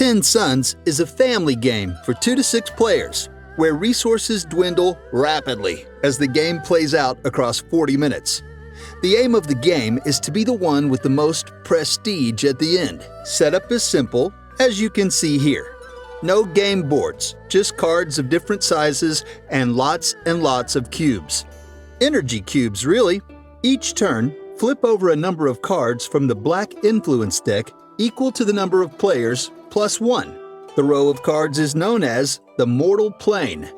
10 Suns is a family game for 2 to 6 players, where resources dwindle rapidly as the game plays out across 40 minutes. The aim of the game is to be the one with the most prestige at the end. Setup is simple, as you can see here. No game boards, just cards of different sizes and lots of cubes. Energy cubes, really. Each turn, flip over a number of cards from the Black Influence deck equal to the number of players plus 1. The row of cards is known as the Mortal Plane,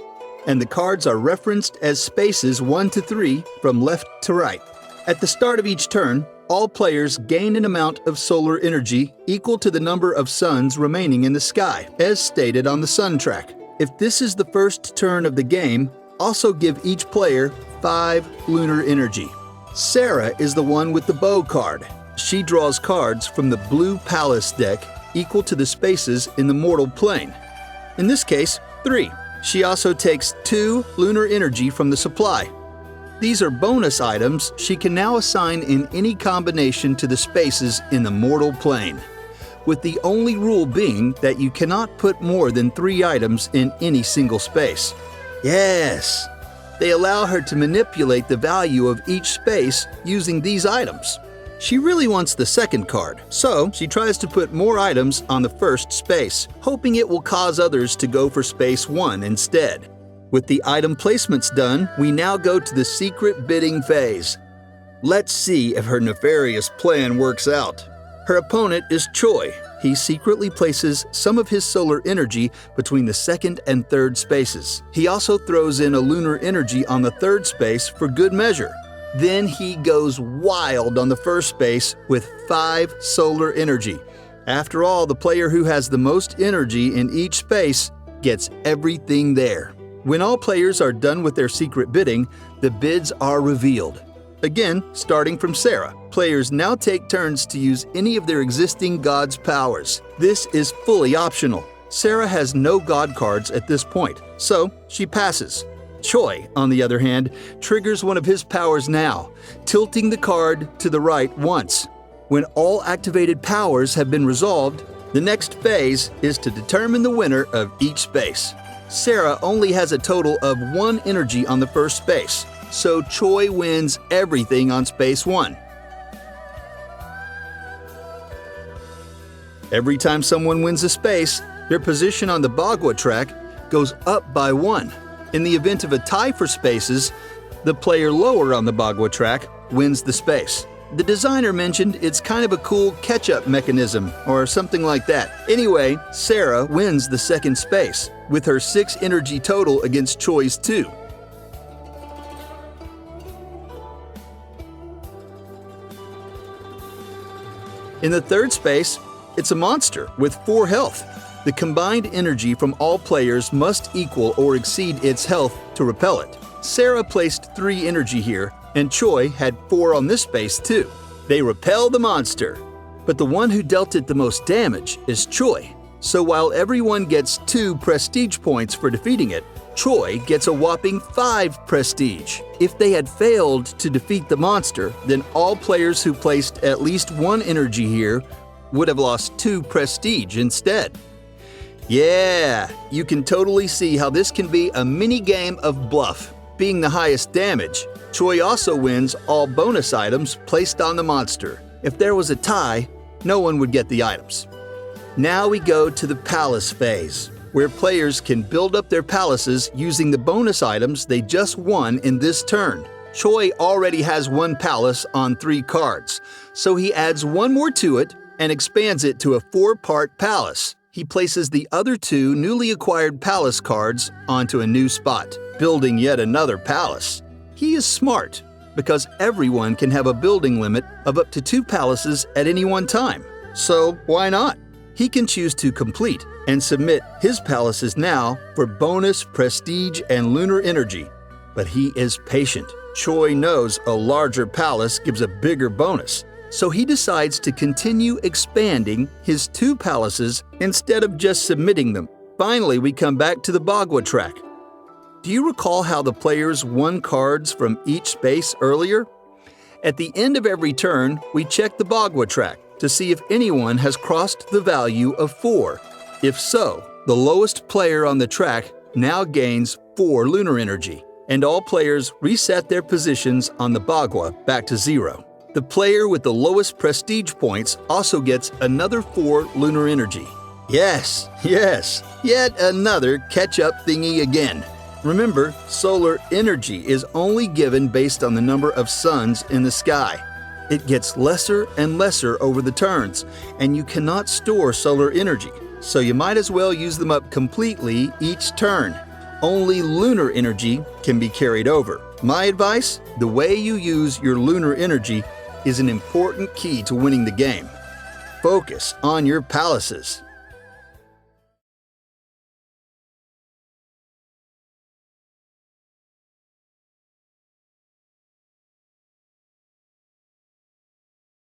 and the cards are referenced as spaces 1 to 3 from left to right. At the start of each turn, all players gain an amount of solar energy equal to the number of suns remaining in the sky, as stated on the sun track. If this is the first turn of the game, also give each player 5 lunar energy. Sarah is the one with the bow card. She draws cards from the Blue Palace deck equal to the spaces in the Mortal Plane. In this case, 3. She also takes 2 lunar energy from the supply. These are bonus items she can now assign in any combination to the spaces in the Mortal Plane, with the only rule being that you cannot put more than 3 items in any single space. Yes! They allow her to manipulate the value of each space using these items. She really wants the second card, so she tries to put more items on the first space, hoping it will cause others to go for space 1 instead. With the item placements done, we now go to the secret bidding phase. Let's see if her nefarious plan works out. Her opponent is Choi. He secretly places some of his solar energy between the second and third spaces. He also throws in a lunar energy on the third space for good measure. Then he goes wild on the first space with 5 solar energy. After all, the player who has the most energy in each space gets everything there. When all players are done with their secret bidding, the bids are revealed. Again, starting from Sarah, players now take turns to use any of their existing god's powers. This is fully optional. Sarah has no god cards at this point, so she passes. Choi, on the other hand, triggers one of his powers now, tilting the card to the right once. When all activated powers have been resolved, the next phase is to determine the winner of each space. Sarah only has a total of 1 energy on the first space, so Choi wins everything on space 1. Every time someone wins a space, their position on the Bagua track goes up by 1. In the event of a tie for spaces, the player lower on the Bagua track wins the space. The designer mentioned it's kind of a cool catch-up mechanism or something like that. Anyway, Sarah wins the second space with her 6 energy total against Choi's 2. In the third space, it's a monster with 4 health. The combined energy from all players must equal or exceed its health to repel it. Sarah placed 3 energy here, and Choi had 4 on this space too. They repel the monster, but the one who dealt it the most damage is Choi. So while everyone gets 2 prestige points for defeating it, Choi gets a whopping 5 prestige. If they had failed to defeat the monster, then all players who placed at least 1 energy here would have lost 2 prestige instead. Yeah, you can totally see how this can be a mini game of bluff. Being the highest damage, Choi also wins all bonus items placed on the monster. If there was a tie, no one would get the items. Now we go to the palace phase, where players can build up their palaces using the bonus items they just won in this turn. Choi already has 1 palace on 3 cards, so he adds 1 more to it and expands it to a 4-part palace. He places the other 2 newly acquired palace cards onto a new spot, building yet another palace. He is smart, because everyone can have a building limit of up to 2 palaces at any one time. So why not? He can choose to complete and submit his palaces now for bonus, prestige, and lunar energy. But he is patient. Choi knows a larger palace gives a bigger bonus, so he decides to continue expanding his 2 palaces instead of just submitting them. Finally, we come back to the Bagua track. Do you recall how the players won cards from each space earlier? At the end of every turn, we check the Bagua track to see if anyone has crossed the value of 4. If so, the lowest player on the track now gains 4 lunar energy, and all players reset their positions on the Bagua back to 0. The player with the lowest prestige points also gets another 4 lunar energy. Yes, yet another catch-up thingy again. Remember, solar energy is only given based on the number of suns in the sky. It gets lesser and lesser over the turns, and you cannot store solar energy, so you might as well use them up completely each turn. Only lunar energy can be carried over. My advice? The way you use your lunar energy is an important key to winning the game. Focus on your palaces.